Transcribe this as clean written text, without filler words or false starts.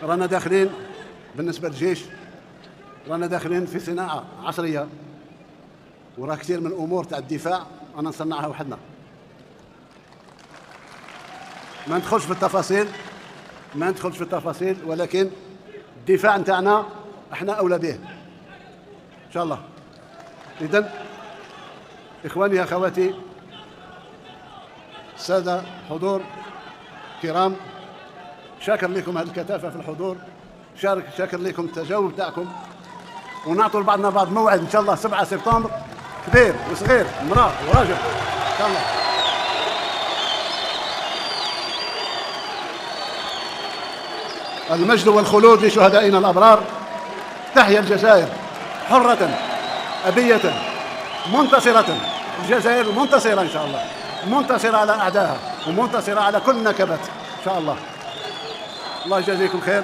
رانا داخلين بالنسبة للجيش، رانا داخلين في صناعة عصرية، وراه كثير من الأمور تاع الدفاع أنا نصنعها وحدنا. ما ندخلش في التفاصيل، ولكن الدفاع نتاعنا احنا أولى به إن شاء الله. إذن إخواني أخواتي السادة حضور كرام، شاكر لكم هذه الكثافة في الحضور، شاكر لكم التجاوب تاعكم، ونعطوا لبعضنا بعض موعد إن شاء الله 7 سبتمبر، كبير وصغير امرأة وراجل إن شاء الله. المجد والخلود لشهدائنا الأبرار. تحيا الجزائر حرة أبية منتصرة، الجزائر منتصرة إن شاء الله، منتصرة على أعدائها ومنتصرة على كل نكبات إن شاء الله. الله يجازيكم خير.